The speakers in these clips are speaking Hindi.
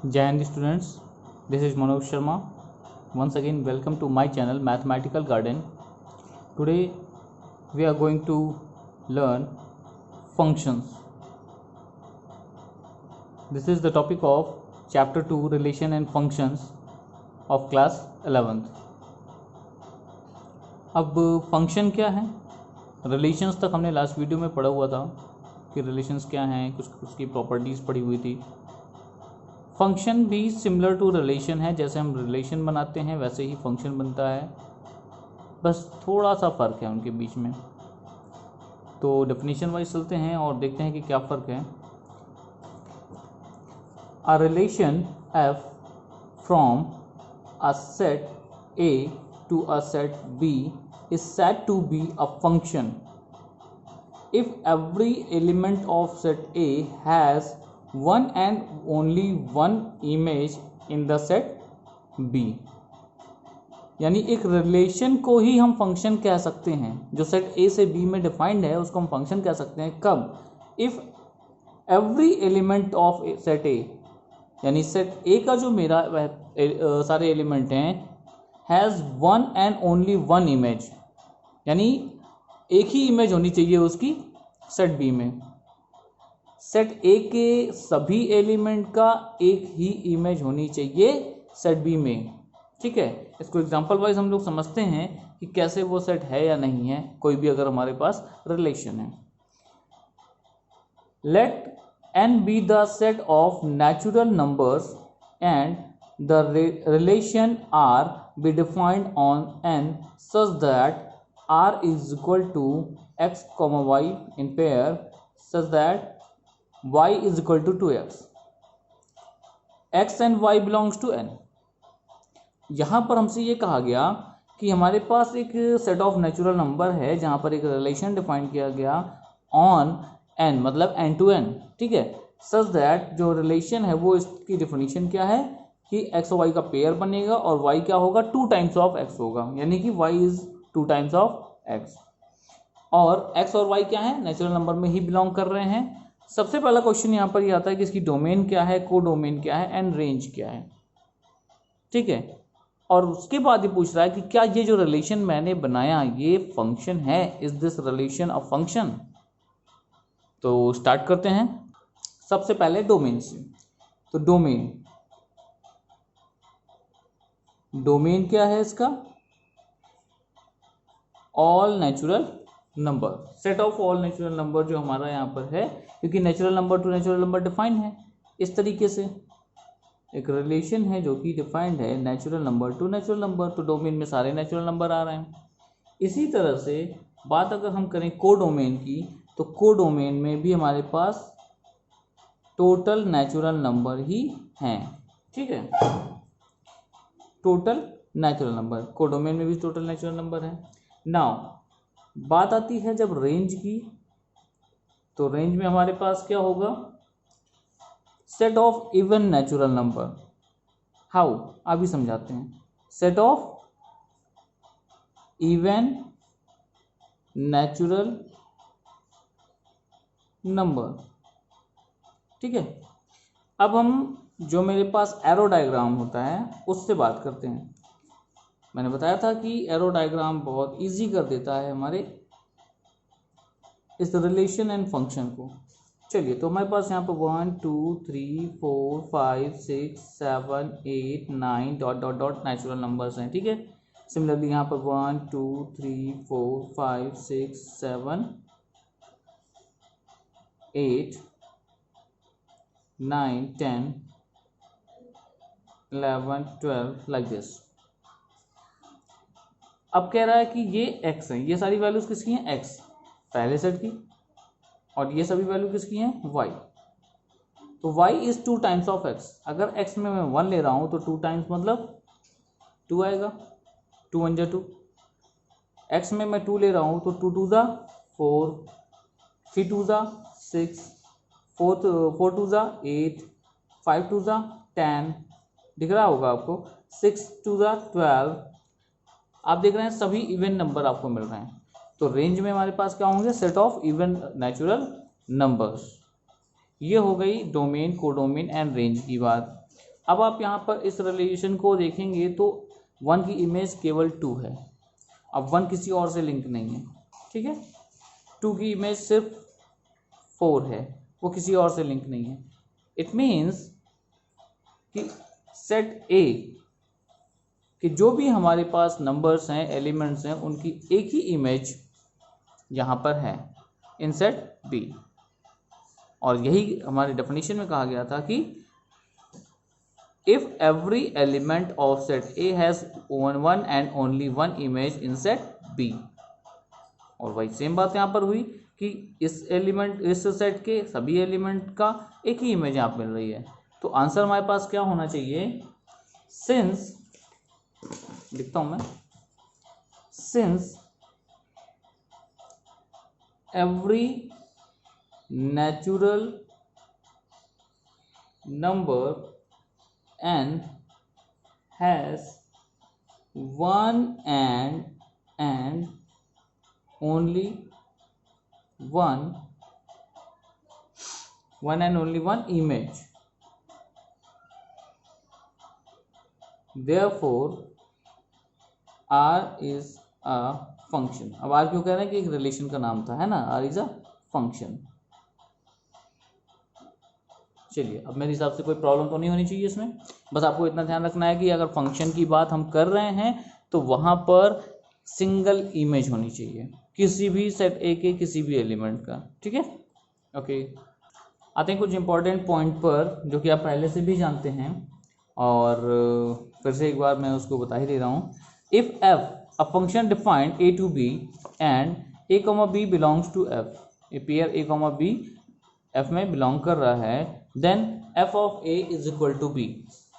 Jai Hind students, this is Manoj Sharma. Once again, welcome to my channel Mathematical Garden. Today we are going to learn functions. This is the topic of chapter 2 relation and functions of class 11th. अब फंक्शन क्या है? रिलेशंस तक हमने लास्ट वीडियो में पढ़ा हुआ था कि रिलेशंस क्या हैं, कुछ उसकी प्रॉपर्टीज़ पढ़ी हुई थी. फंक्शन भी सिमिलर टू रिलेशन है. जैसे हम रिलेशन बनाते हैं वैसे ही फंक्शन बनता है, बस थोड़ा सा फ़र्क है उनके बीच में. तो डेफिनेशन वाइज चलते हैं और देखते हैं कि क्या फ़र्क है. A relation F from a set A to a set B is said to be a function if every element of set A has one and only one image in the set B. यानी एक रिलेशन को ही हम फंक्शन कह सकते हैं. जो सेट A से B में डिफाइंड है उसको हम फंक्शन कह सकते हैं. कब? If every element of set A, यानी सेट A का जो मेरा सारे एलिमेंट हैं has one and only one image, यानी एक ही इमेज होनी चाहिए उसकी सेट बी में. सेट ए के सभी एलिमेंट का एक ही इमेज होनी चाहिए सेट बी में. ठीक है, इसको एग्जांपल वाइज हम लोग समझते हैं कि कैसे वो सेट है या नहीं है, कोई भी अगर हमारे पास रिलेशन है. Let N be the set of natural numbers and the relation R be defined on N such that R is equal to x comma y in pair such that y is equal to 2x. x and y belongs to N. यहाँ पर हमसे ये कहा गया कि हमारे पास एक सेट ऑफ नेचुरल नंबर है जहाँ पर एक रिलेशन डिफाइन किया गया ऑन N, मतलब N to N. ठीक है, such that जो रिलेशन है वो इसकी डिफिनीशन क्या है कि एक्स और वाई का पेयर बनेगा और वाई क्या होगा, 2 टाइम्स ऑफ एक्स होगा, यानी कि y is 2 times of x. और एक्स और वाई क्या है, नेचुरल नंबर में ही बिलोंग कर रहे हैं. सबसे पहला क्वेश्चन यहाँ पर ये आता है कि इसकी डोमेन क्या है, को डोमेन क्या है एंड रेंज क्या है. ठीक है, और उसके बाद ये पूछ रहा है कि क्या ये जो रिलेशन मैंने बनाया ये फंक्शन है, is this relation a function. तो स्टार्ट करते हैं सबसे पहले डोमेन से. तो डोमेन क्या है इसका, all natural number, set of all natural number जो हमारा यहाँ पर है, क्योंकि natural number two natural number defined है. इस तरीके से एक रिलेशन है जो कि डिफाइंड है natural number two natural number, तो डोमेन में सारे नेचुरल नंबर आ रहे हैं. इसी तरह से बात अगर हम करें को डोमेन की, तो को डोमेन में भी हमारे पास टोटल नेचुरल नंबर ही हैं. ठीक है, टोटल नेचुरल नंबर, कोडोमेन में भी टोटल नेचुरल नंबर है. नाउ बात आती है जब रेंज की, तो रेंज में हमारे पास क्या होगा, set of even natural number. How, अभी समझाते हैं. Set of even natural number. ठीक है, अब हम जो मेरे पास एरो डायग्राम होता है उससे बात करते हैं. मैंने बताया था कि एरो डायग्राम बहुत इजी कर देता है हमारे इस रिलेशन एंड फंक्शन को. चलिए, तो हमारे पास यहाँ पर 1 2 3 4 5 6 7 8 9 dot dot dot natural numbers हैं. ठीक है, सिमिलरली यहाँ पर 1 2 3 4 5 6 7 8 9 10 11 12 लाइक दिस. अब कह रहा है कि ये x है, ये सारी वैल्यूज किसकी हैं, x पहले सेट की, और ये सभी वैल्यू किसकी हैं, y. तो y is 2 times of x. अगर x में मैं 1 ले रहा हूँ तो 2 टाइम्स मतलब 2 आएगा, 2 1 जा 2. x में मैं 2 ले रहा हूँ तो 2 2 जा 4, फिर 2 जा 6, 4 2 जा 8, 5 2 जा 10, दिख रहा होगा आपको, 6 2 जा 12. आप देख रहे हैं सभी इवन नंबर आपको मिल रहे हैं. तो रेंज में हमारे पास क्या होंगे, set of even natural numbers. ये हो गई डोमेन, कोडोमेन एंड रेंज की बात. अब आप यहाँ पर इस रिलेशन को देखेंगे तो 1 की इमेज केवल 2 है, अब 1 किसी और से लिंक नहीं है, ठीक है। 2 की इमेज सिर्फ 4 है, वो किसी और से लिंक नहीं है। इट मीन्स कि सेट ए कि जो भी हमारे पास नंबर्स हैं, एलिमेंट्स हैं, उनकी एक ही इमेज यहाँ पर है इन सेट बी। और यही हमारी डेफिनेशन में कहा गया था कि if every element of set A has one and only one image in set B. और वही सेम बात यहाँ पर हुई कि इस सेट के सभी एलिमेंट का एक ही इमेज यहाँ पर मिल रही है। तो आंसर हमारे पास क्या होना चाहिए, सिंस, लिखता हूं मैं, since every natural number n has one and only one and only one image, therefore R is a function। अब R क्यों कह रहे हैं कि एक रिलेशन का नाम था, है ना, R is a function। चलिए, अब मेरे हिसाब से कोई प्रॉब्लम तो नहीं होनी चाहिए इसमें। बस आपको इतना ध्यान रखना है कि अगर फंक्शन की बात हम कर रहे हैं तो वहाँ पर सिंगल इमेज होनी चाहिए किसी भी सेट ए के किसी भी एलिमेंट का, ठीक है। ओके, आते हैं कुछ इंपॉर्टेंट पॉइंट पर जो कि आप पहले से भी जानते हैं और फिर से एक बार मैं उसको बता ही दे रहा हूँ। If f a function defined A to B and A comma B belongs to f, a pair A comma B f में बिलोंग कर रहा है, then f of A is equal to B.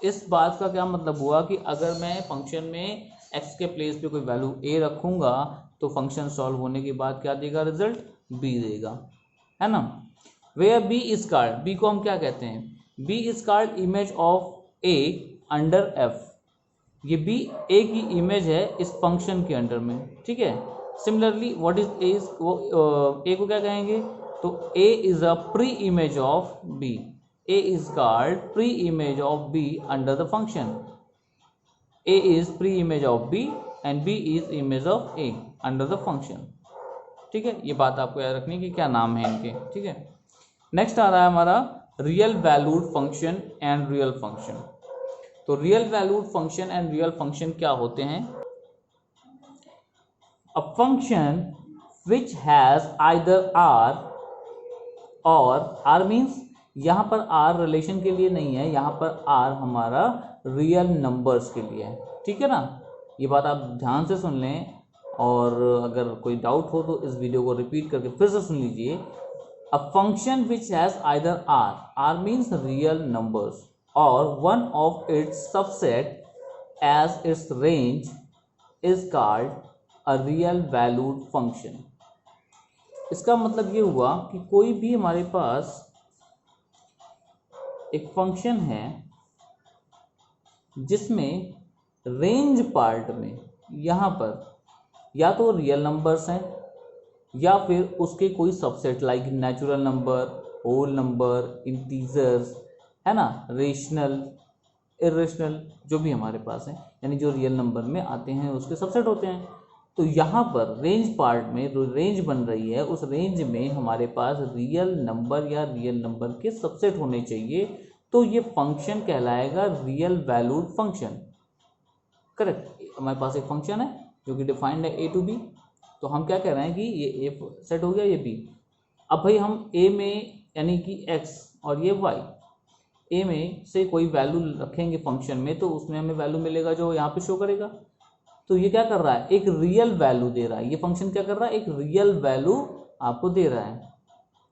इस बात का क्या मतलब हुआ कि अगर मैं फंक्शन में एक्स के प्लेस पे कोई वैल्यू ए रखूँगा तो फंक्शन सॉल्व होने के बाद क्या देगा, रिजल्ट बी देगा, है ना। Where B is called, B को हम क्या कहते हैं, B is called image of A under f. ये बी ए की इमेज है इस फंक्शन के अंडर में, ठीक है। सिमिलरली व्हाट इज ए, वो ए को क्या कहेंगे, तो A is a preimage of B, A is called preimage of B under the function. A is preimage of B and B is image of A under the function, ठीक है। ये बात आपको याद रखनी है कि क्या नाम है इनके, ठीक है। नेक्स्ट आ रहा है हमारा real valued function and real function. तो real valued function and real function क्या होते हैं, a function which has either R और, आर मीन्स यहाँ पर आर रिलेशन के लिए नहीं है, यहाँ पर आर हमारा रियल नंबर्स के लिए है, ठीक है ना। ये बात आप ध्यान से सुन लें और अगर कोई डाउट हो तो इस वीडियो को रिपीट करके फिर से सुन लीजिए। A function which has either R, R means real numbers, और one of its subset as its range is called a real valued function. इसका मतलब ये हुआ कि कोई भी हमारे पास एक फंक्शन है जिसमें रेंज पार्ट में यहाँ पर या तो रियल नंबर्स हैं या फिर उसके कोई subset like natural number, whole number, integers, है ना, रेशनल, इरेशनल, जो भी हमारे पास है, यानी जो रियल नंबर में आते हैं उसके सबसेट होते हैं। तो यहाँ पर रेंज पार्ट में जो रेंज बन रही है उस रेंज में हमारे पास रियल नंबर या रियल नंबर के सबसेट होने चाहिए, तो ये फंक्शन कहलाएगा रियल वैल्यूड फंक्शन, करेक्ट। हमारे पास एक फंक्शन है जो कि डिफाइंड है ए टू बी, तो हम क्या कह रहे हैं कि ये ए सेट हो गया, ये बी। अब भाई हम ए में यानी कि एक्स और ये वाई, ए में से कोई वैल्यू रखेंगे फंक्शन में तो उसमें हमें वैल्यू मिलेगा जो यहाँ पे शो करेगा। तो ये क्या कर रहा है, एक रियल वैल्यू दे रहा है, ये फंक्शन क्या कर रहा है, एक रियल वैल्यू आपको दे रहा है।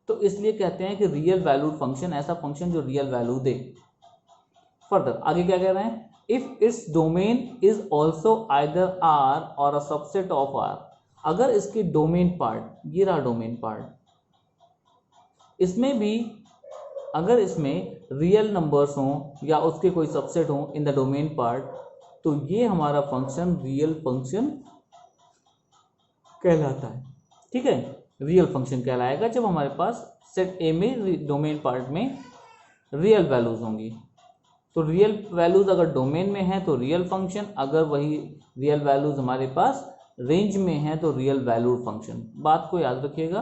तो इसलिए कहते हैं कि रियल वैल्यूड फंक्शन, ऐसा फंक्शन जो रियल वैल्यू दे। फर्दर आगे क्या कह रहे हैं, if it's domain is also either R और अ सबसेट ऑफ आर। अगर इसके डोमेन पार्ट, ये रहा डोमेन पार्ट, इसमें भी अगर इसमें रियल नंबर्स हों या उसके कोई सबसेट हों इन द डोमेन पार्ट, तो ये हमारा फंक्शन रियल फंक्शन कहलाता है, ठीक है। रियल फंक्शन कहलाएगा जब हमारे पास सेट ए में डोमेन पार्ट में रियल वैल्यूज होंगी। तो रियल वैल्यूज अगर डोमेन में है तो रियल फंक्शन, अगर वही रियल वैल्यूज हमारे पास रेंज में है तो रियल वैल्यूड फंक्शन। बात को याद रखिएगा,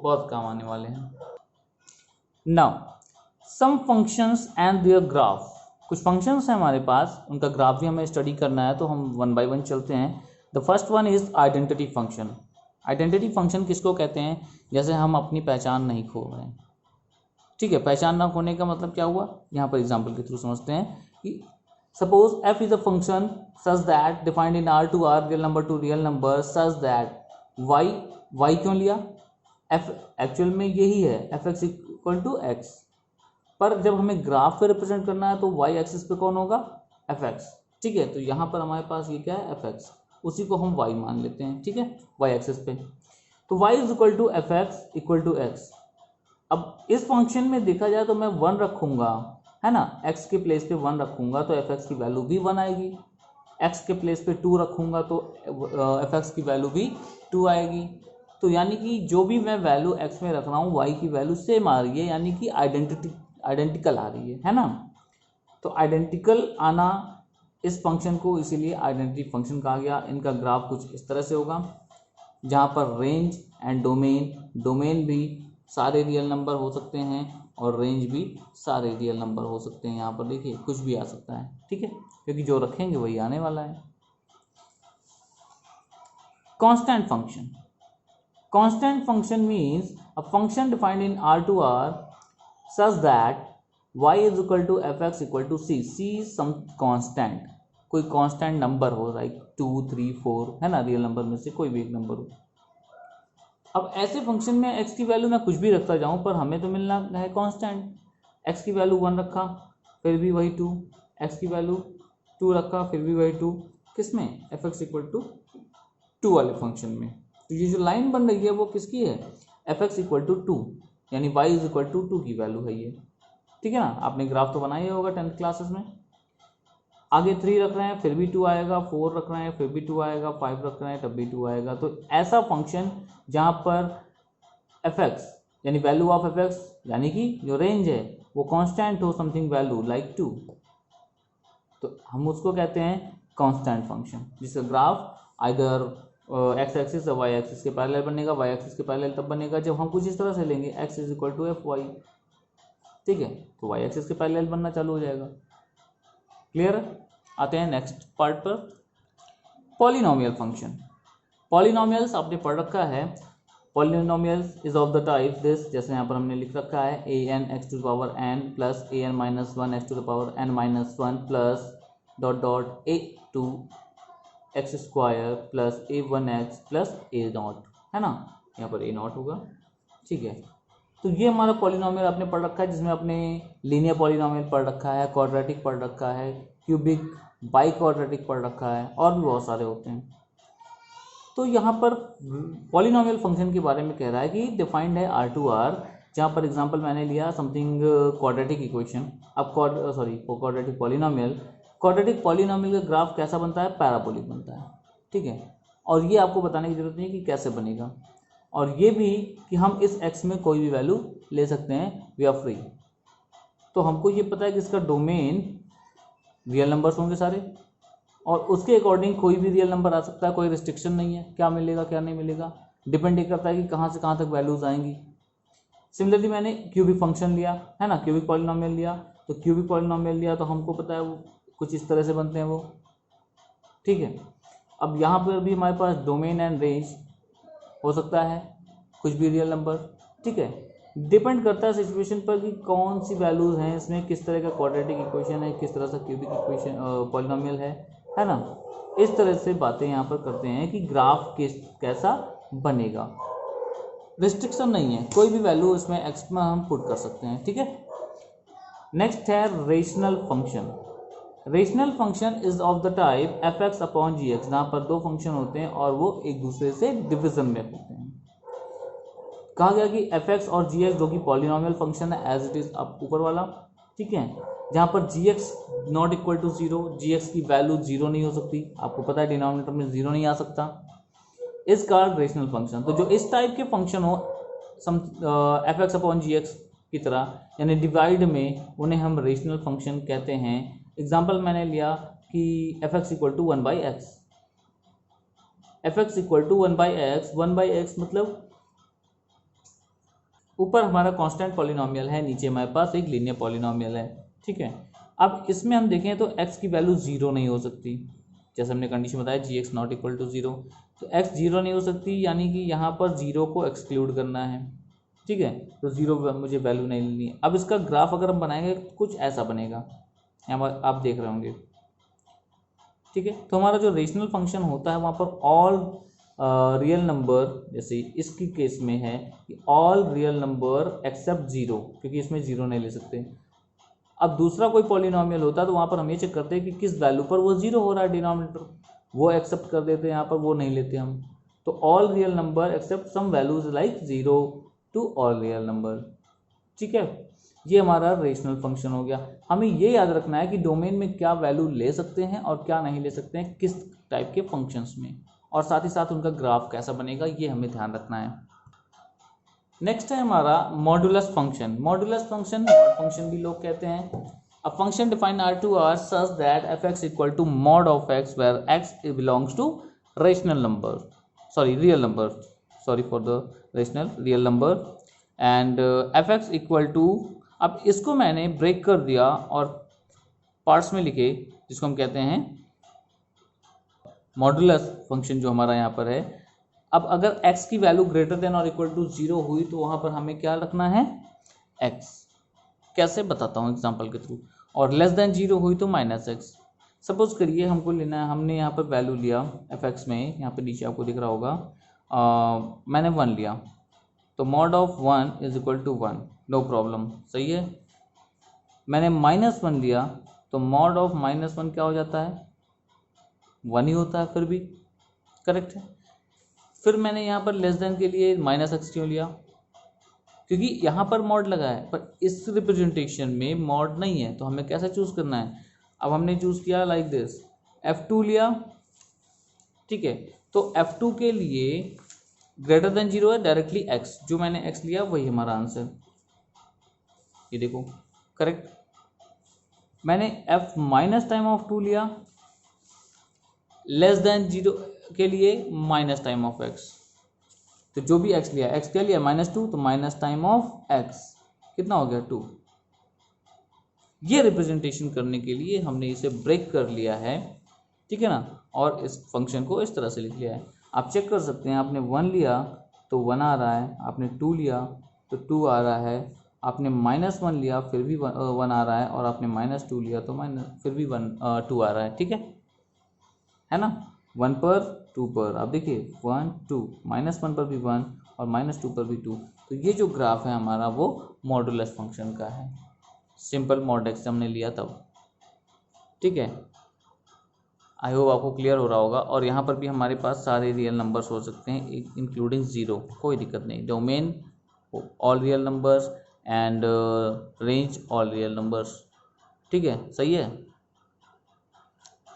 बहुत काम आने वाले हैं। Now some functions and their graph, कुछ फंक्शंस हैं हमारे पास, उनका ग्राफ भी हमें स्टडी करना है, तो हम वन बाय वन चलते हैं। The first one is identity function. Identity function किसको कहते हैं? जैसे हम अपनी पहचान नहीं खो रहे हैं, ठीक है। पहचान ना खोने का मतलब क्या हुआ, यहाँ पर एग्जाम्पल के थ्रू समझते हैं कि suppose f is a function such that defined in R to R real number to real number such that y क्यों लिया, f एक्चुअल में यही है fx इक्वल टू x, पर जब हमें ग्राफ पे रिप्रेजेंट करना है तो y एक्सिस पे कौन होगा, fx, ठीक है। तो यहाँ पर हमारे पास ये क्या है, fx, उसी को हम y मान लेते हैं, ठीक है, y एक्सिस पे। तो y is equal to fx equal to x। अब इस फंक्शन में देखा जाए तो मैं 1 रखूंगा, है ना, x के प्लेस पे 1 रखूंगा तो fx की वैल्यू भी 1 आएगी, x के प्लेस पे 2 रखूंगा तो fx की वैल्यू भी 2 आएगी। तो यानी कि जो भी मैं वैल्यू x में रख रहा हूँ y की वैल्यू सेम आ रही है, यानी कि आइडेंटिकल आ रही है ना। तो आइडेंटिकल आना इस फंक्शन को इसीलिए आइडेंटिटी फंक्शन कहा गया। इनका ग्राफ कुछ इस तरह से होगा, जहाँ पर रेंज एंड डोमेन भी सारे रियल नंबर हो सकते हैं और रेंज भी सारे रियल नंबर हो सकते हैं। यहाँ पर देखिए कुछ भी आ सकता है, ठीक है, क्योंकि जो रखेंगे वही आने वाला है। Constant function, constant function means a function defined in R to R such that y is equal to fx equal to c, some constant, कोई कांस्टेंट नंबर हो, लाइक 2 3 4, है ना, रियल नंबर में से कोई भी एक नंबर हो। अब ऐसे फंक्शन में x की वैल्यू मैं कुछ भी रखता जाऊं पर हमें तो मिलना है कांस्टेंट। x की वैल्यू 1 रखा फिर भी वही 2, x की वैल्यू 2 रखा फिर भी वही 2, किसमें, fx इक्वल टू 2 वाले फंक्शन में। तो ये जो लाइन बन रही है वो किसकी है, fx इक्वल टू 2, यानी y इज इक्वल टू 2 की वैल्यू है ये, ठीक है ना। आपने ग्राफ तो बनाया होगा 10th क्लासेस में। आगे 3 रख रहे हैं फिर भी 2 आएगा, 4 रख रहे हैं फिर भी 2 आएगा, 5 रख रहे हैं तब भी 2 आएगा। तो ऐसा फंक्शन जहाँ पर fx यानी वैल्यू ऑफ fx यानी कि जो रेंज है वो कांस्टेंट हो, समथिंग वैल्यू लाइक 2, तो हम उसको कहते हैं कांस्टेंट फंक्शन, जिसका ग्राफ आइदर x एक्सिस या y एक्सिस के पैरेलल बनेगा। y एक्सिस के पैरेलल तब बनेगा जब हम कुछ इस तरह से लेंगे x is equal to fy, ठीक है, तो y एक्सिस के पैरेलल बनना चालू हो जाएगा। क्लियर? आते हैं नेक्स्ट पार्ट पर, पॉलिनोमियल फंक्शन। पॉलिनोमियल्स आपने पढ़ रखा है, polynomials is of the type this, जैसे यहाँ पर हमने लिख रखा है an x to the power n plus an minus 1 x to the power n minus 1 plus dot dot a to x square plus a1x plus a naught, है ना, यहाँ पर a नॉट होगा, ठीक है। तो ये हमारा पॉलिनोमियल आपने पढ़ रखा है, जिसमें आपने लीनियर पॉलिनोमियल पढ़ रखा है, क्वाड्रेटिक पढ़ रखा है, क्यूबिक, बाई क्वाड्रेटिक पढ़ रखा है, और भी बहुत सारे होते हैं। तो यहाँ पर पॉलिनोमियल फंक्शन के बारे में कह रहा है कि डिफाइंड है R टू R, जहाँ पर एग्जांपल मैंने लिया समथिंग क्वाड्रेटिक इक्वेशन। अब क्वाड्रेटिक पॉलिनोमियल का ग्राफ कैसा बनता है, पैराबोलिक बनता है, ठीक है। और ये आपको बताने की जरूरत नहीं कि कैसे बनेगा, और ये भी कि हम इस x में कोई भी वैल्यू ले सकते हैं, वी आर फ्री। तो हमको ये पता है कि इसका डोमेन रियल नंबर्स होंगे सारे, और उसके अकॉर्डिंग कोई भी रियल नंबर आ सकता है, कोई रिस्ट्रिक्शन नहीं है, क्या मिलेगा क्या नहीं मिलेगा, डिपेंड ये करता है कि कहाँ से कहाँ तक वैल्यूज आएंगी। सिमिलरली मैंने क्यूबिक फंक्शन लिया, है ना, क्यूबिक पॉलिनोमियल लिया, तो क्यूबिक पॉलिनोमियल लिया तो हमको पता है वो कुछ इस तरह से बनते हैं वो, ठीक है। अब यहाँ पर भी हमारे पास डोमेन एंड रेंज हो सकता है, कुछ भी रियल नंबर, ठीक है। डिपेंड करता है सिचुएशन पर कि कौन सी वैल्यूज हैं इसमें, किस तरह का क्वाड्रेटिक इक्वेशन है, किस तरह से क्यूबिक इक्वेशन पॉलिनोमियल है ना। इस तरह से बातें यहाँ पर करते हैं कि ग्राफ कैसा बनेगा। रिस्ट्रिक्शन नहीं है, कोई भी वैल्यू इसमें एक्स में हम पुट कर सकते हैं, ठीक है। नेक्स्ट है rational function. Rational function is of the type f x upon g x, जहाँ पर दो फंक्शन होते हैं और वो एक दूसरे से डिविजन में होते हैं। कहा गया कि एफ एक्स और जी एक्स जो कि पॉलिनोमियल फंक्शन है एज इट इज अब ऊपर वाला, ठीक है, जहाँ पर g x not equal to zero, g x की वैल्यू जीरो नहीं हो सकती, आपको पता है डिनोमिनेटर में जीरो नहीं आ सकता, इज कॉल्ड रेशनल फंक्शन। तो जो इस टाइप के फंक्शन हो, सम F x upon g x की तरह, यानी डिवाइड में उन्हें हम रेशनल फंक्शन कहते हैं। एग्जाम्पल मैंने लिया कि f(x) = 1/x, f(x) = 1/x, 1/x मतलब ऊपर हमारा कांस्टेंट पॉलिनोमियल है, नीचे हमारे पास एक लीनियर पॉलिनोमियल है, ठीक है। अब इसमें हम देखें तो x की वैल्यू 0 नहीं हो सकती, जैसे हमने कंडीशन बताया g(x) ≠ 0, तो x 0 नहीं हो सकती, यानी कि यहाँ पर 0 को एक्सक्लूड करना है, ठीक है। तो 0 मुझे वैल्यू नहीं लेनी है। अब इसका ग्राफ अगर हम बनाएंगे कुछ ऐसा बनेगा, यहाँ आप देख रहे होंगे, ठीक है। तो हमारा जो रेशनल फंक्शन होता है वहाँ पर ऑल रियल नंबर, जैसे इसकी केस में है कि ऑल रियल नंबर एक्सेप्ट 0, क्योंकि इसमें 0 नहीं ले सकते। अब दूसरा कोई पॉलिनोमियल होता है तो वहाँ पर हम ये चेक करते हैं कि किस वैल्यू पर वो 0 हो रहा है डिनोमिनेटर, वो एक्सेप्ट कर देते हैं, यहाँ पर वो नहीं लेते हम। तो all real number except some values like 0 to all real number, ठीक है। ये हमारा रेशनल फंक्शन हो गया। हमें ये याद रखना है कि डोमेन में क्या वैल्यू ले सकते हैं और क्या नहीं ले सकते हैं, किस टाइप के फंक्शंस में, और साथ ही साथ उनका ग्राफ कैसा बनेगा, ये हमें ध्यान रखना है। नेक्स्ट है हमारा modulus function. Modulus function, mod function भी लोग कहते हैं। A function defined R2R such that f(x) = mod of x where x belongs to rational number, real number, sorry for the rational, real number, and f(x) = अब इसको मैंने ब्रेक कर दिया और पार्ट्स में लिखे, जिसको हम कहते हैं मॉडुलस फंक्शन जो हमारा यहाँ पर है। अब अगर x की वैल्यू ग्रेटर देन और इक्वल टू 0 हुई तो वहाँ पर हमें क्या रखना है, x। कैसे बताता हूँ एग्जांपल के थ्रू। और लेस देन 0 हुई तो -x। सपोज करिए हमको लेना है, हमने यहाँ पर वैल्यू लिया f(x) में, यहाँ पर नीचे आपको दिख रहा होगा, मैंने 1 लिया, तो mod of 1 = 1, नो प्रॉब्लम, सही है। मैंने -1 लिया तो mod of -1 क्या हो जाता है, 1 ही होता है, फिर भी करेक्ट है। फिर मैंने यहाँ पर लेस देन के लिए -x क्यों लिया, क्योंकि यहाँ पर मॉड लगा है, पर इस रिप्रेजेंटेशन में मॉड नहीं है, तो हमें कैसे चूज करना है। अब हमने चूज किया लाइक दिस, f2 लिया, ठीक है। तो f2 के लिए ग्रेटर देन 0 है, डायरेक्टली x, जो मैंने x लिया वही हमारा आंसर, ये देखो करेक्ट। मैंने f टाइम ऑफ 2 लिया, लेस देन 0 के लिए टाइम ऑफ x, तो जो भी x लिया, x क्या लिया -2, तो टाइम ऑफ x कितना हो गया 2। ये रिप्रेजेंटेशन करने के लिए हमने इसे ब्रेक कर लिया है, ठीक है ना, और इस फंक्शन को इस तरह से लिख लिया है। आप चेक कर सकते हैं, आपने 1 लिया तो 1 आ रहा है, आपने 2 लिया तो 2 आ रहा है, आपने -1 लिया फिर भी 1 आ रहा है, और आपने -2 लिया तो फिर भी 2 आ रहा है, ठीक है ना। 1 पर 2 पर आप देखिए 1 2, -1 पर भी 1 और -2 पर भी 2, तो ये जो ग्राफ है हमारा वो मॉडुलस फंक्शन का है। सिंपल मॉड एक्स हमने लिया तब, ठीक है। आई होप आपको क्लियर हो रहा होगा। और यहाँ पर भी हमारे पास सारे रियल नंबर्स हो सकते हैं इंक्लूडिंग 0, कोई दिक्कत नहीं। Domain all real numbers and range all real numbers, ठीक है, सही है।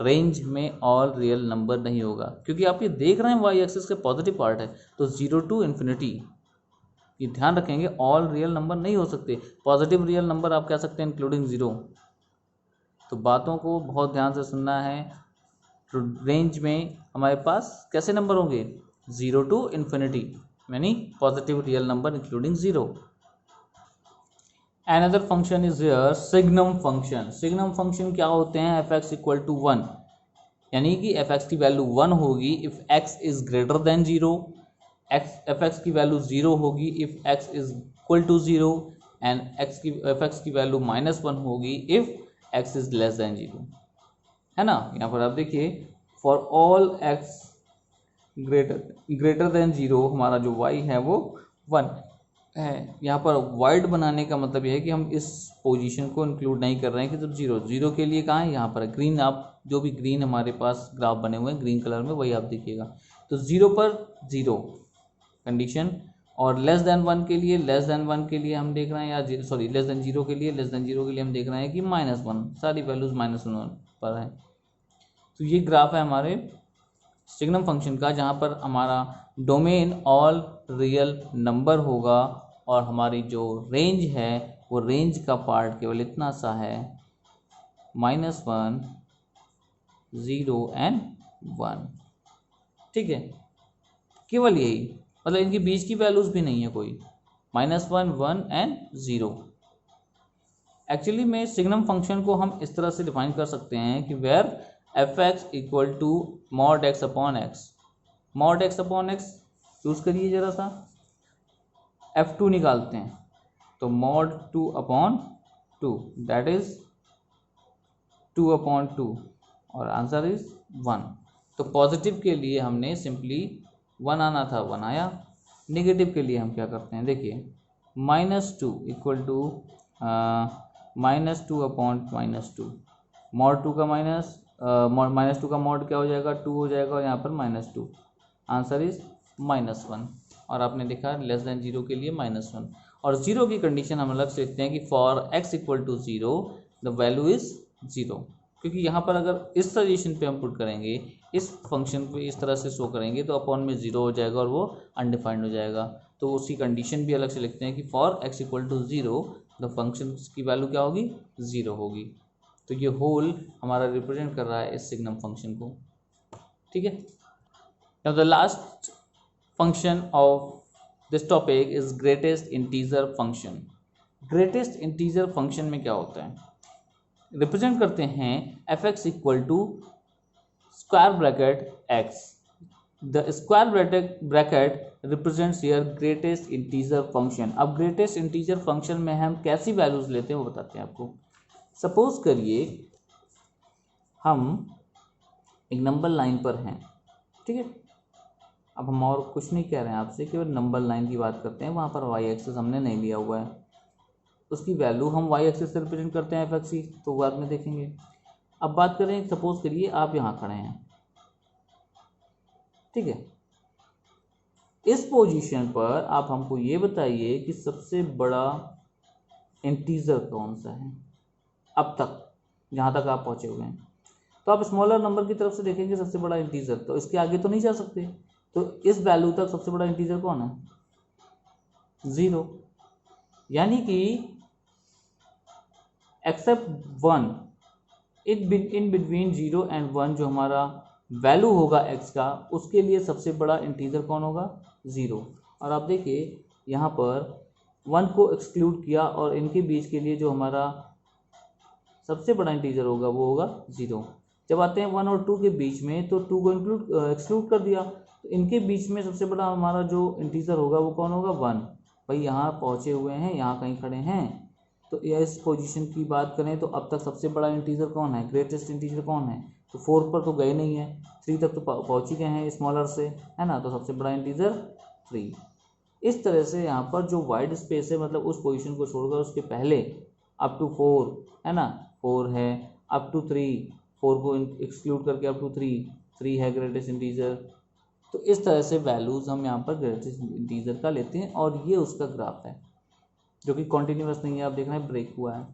रेंज में ऑल रियल नंबर नहीं होगा, क्योंकि आप ये देख रहे हैं वाई एक्सिस के पॉजिटिव पार्ट है, तो 0 to इन्फिनिटी, ये ध्यान रखेंगे, ऑल रियल नंबर नहीं हो सकते। पॉजिटिव रियल नंबर आप कह सकते हैं इंक्लूडिंग 0। तो बातों को बहुत ध्यान से सुनना है। तो रेंज में हमारे पास कैसे नंबर होंगे, 0 to इन्फिनिटी, यानी positive real number including 0। Another function is here signum function। signum function क्या होते हैं, f(x) = 1, यानी कि f(x) की वैल्यू 1 होगी if x is greater than 0, f(x) की वैल्यू 0 होगी if x is equal to 0, and f(x) की वैल्यू -1 होगी if x is less than 0, है ना। यहाँ पर आप देखिए for all x greater than 0 हमारा जो y है वो 1 है। यहाँ पर वाइड बनाने का मतलब ये है कि हम इस पोजीशन को इंक्लूड नहीं कर रहे हैं कि जब 0 के लिए कहाँ है, यहाँ पर ग्रीन, आप जो भी ग्रीन हमारे पास ग्राफ बने हुए हैं ग्रीन कलर में वही आप देखिएगा। तो 0 पर 0 कंडीशन, और लेस देन 1 के लिए हम देख रहे हैं, या लेस देन 0 के लिए हम देख रहे हैं कि -1, सारी वैल्यूज -1 पर है। तो ये ग्राफ है हमारे सिग्नम फंक्शन का, जहाँ पर हमारा डोमेन ऑल रियल नंबर होगा और हमारी जो रेंज है वो रेंज का पार्ट केवल इतना सा है, -1 0 एंड 1। ठीक है, केवल यही, मतलब इनके बीच की वैल्यूज भी नहीं है कोई, -1 1 एंड 0। एक्चुअली में सिग्नम फंक्शन को हम इस तरह से डिफाइन कर सकते हैं कि where f(x) equal to mod x upon x. mod x upon x use करिए ज़रा सा, f2 निकालते हैं तो mod 2 upon 2 that is 2 upon 2 और आंसर इज 1। तो पॉजिटिव के लिए हमने सिंपली 1 आना था, 1 आया। नेगेटिव के लिए हम क्या करते हैं, देखिए -2 इक्वल टू -2 अपॉन -2, mod 2 का -2 का mod क्या हो जाएगा, 2 हो जाएगा और यहाँ पर -2, आंसर इज -1। और आपने देखा लेस देन 0 के लिए -1, और 0 की कंडीशन हम अलग से लिखते हैं कि for x equal to 0 the value is 0, क्योंकि यहाँ पर अगर इस सजेशन पे हम पुट करेंगे, इस फंक्शन पे इस तरह से शो करेंगे तो अपॉन में 0 हो जाएगा और वो अनडिफाइंड हो जाएगा। तो उसकी कंडीशन भी अलग से लिखते हैं कि for x equal to 0 the function की वैल्यू क्या होगी, 0 होगी। तो ये होल हमारा रिप्रेजेंट कर रहा है इस सिग्नम फंक्शन को। ठीक है, now the last function of this topic is greatest integer function. Greatest integer function में क्या होता है, रिप्रेजेंट करते हैं f(x) equal to square bracket x। The square bracket represents here greatest integer function. अब ग्रेटेस्ट इंटीजर फंक्शन में हम कैसी वैल्यूज लेते हैं वो बताते हैं आपको। सपोज करिए हम एक नंबर लाइन पर हैं, ठीक है। अब हम और कुछ नहीं कह रहे हैं आपसे, केवल नंबर लाइन की बात करते हैं। वहाँ पर वाई एक्सिस हमने नहीं लिया हुआ है, उसकी वैल्यू हम वाई एक्सिस से रिप्रेजेंट करते हैं f(x) की, तो बाद में देखेंगे। अब बात करें, सपोज करिए आप यहाँ खड़े हैं, ठीक है। इस पोजीशन पर आप हमको ये बताइए कि सबसे बड़ा इंटीजर कौन सा है अब तक, जहाँ तक आप पहुँचे हुए हैं। तो आप स्मॉलर नंबर की तरफ से देखेंगे सबसे बड़ा इंटीजर, तो इसके आगे तो नहीं जा सकते। तो इस वैल्यू तक सबसे बड़ा इंटीजर कौन है, 0। यानी कि एक्सेप्ट 1 इन बिटवीन 0 एंड 1 जो हमारा वैल्यू होगा x का, उसके लिए सबसे बड़ा इंटीजर कौन होगा, 0। और आप देखिए यहाँ पर 1 को एक्सक्लूड किया और इनके बीच के लिए जो हमारा सबसे बड़ा इंटीजर होगा वो होगा 0। जब आते हैं 1 और 2 के बीच में, तो 2 को एक्सक्लूड कर दिया, तो इनके बीच में सबसे बड़ा हमारा जो इंटीजर होगा वो कौन होगा, 1। भाई यहाँ पहुँचे हुए हैं, यहाँ कहीं खड़े हैं, तो इस पोजीशन की बात करें तो अब तक सबसे बड़ा इंटीजर कौन है, ग्रेटेस्ट इंटीजर कौन है, तो 4 पर तो गए नहीं है, 3 तक तो पहुँच ही गए हैं स्मॉलर से, है ना। तो सबसे बड़ा इंटीजर 3। इस तरह से यहाँ पर जो वाइड स्पेस है, मतलब उस पोजीशन को छोड़कर उसके पहले अप टू 4 है ना, 4 है, अप टू 3, 4 को एक्सक्लूड करके अप टू 3 है ग्रेटेस्ट इंटीजर। तो इस तरह से वैल्यूज़ हम यहाँ पर ग्रेटेस्ट इंटीजर का लेते हैं, और ये उसका ग्राफ है जो कि कॉन्टिन्यूस नहीं है, आप देख रहे हैं ब्रेक हुआ है।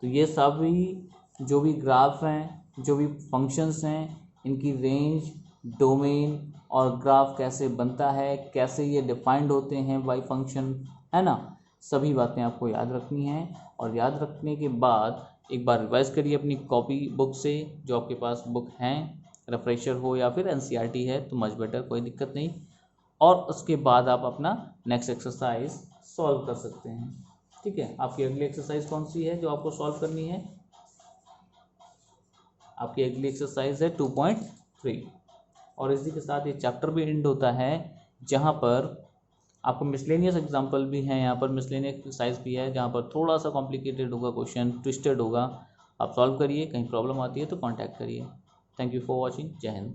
तो ये सभी जो भी ग्राफ हैं, जो भी फंक्शंस हैं, इनकी रेंज, डोमेन और ग्राफ कैसे बनता है, कैसे ये डिफाइंड होते हैं बाय फंक्शन, है ना, सभी बातें आपको याद रखनी हैं। और याद रखने के बाद एक बार रिवाइज करिए अपनी कॉपी बुक से, जो आपके पास बुक हैं, रेफ्रेशर हो या फिर एनसीईआरटी है तो मच बेटर, कोई दिक्कत नहीं। और उसके बाद आप अपना नेक्स्ट एक्सरसाइज सॉल्व कर सकते हैं। ठीक है, आपकी अगली एक्सरसाइज कौन सी है जो आपको सॉल्व करनी है, आपकी अगली एक्सरसाइज है 2.3। और इसी के साथ ये चैप्टर भी एंड होता है, जहाँ पर आपको मिसलेनियस एग्जाम्पल भी है, यहाँ पर मिसलेनियस एक्सरसाइज भी है, जहाँ पर थोड़ा सा कॉम्प्लिकेटेड होगा, क्वेश्चन ट्विस्टेड होगा। आप सॉल्व करिए, कहीं प्रॉब्लम आती है तो कॉन्टैक्ट करिए। Thank you for watching. जय हिंद।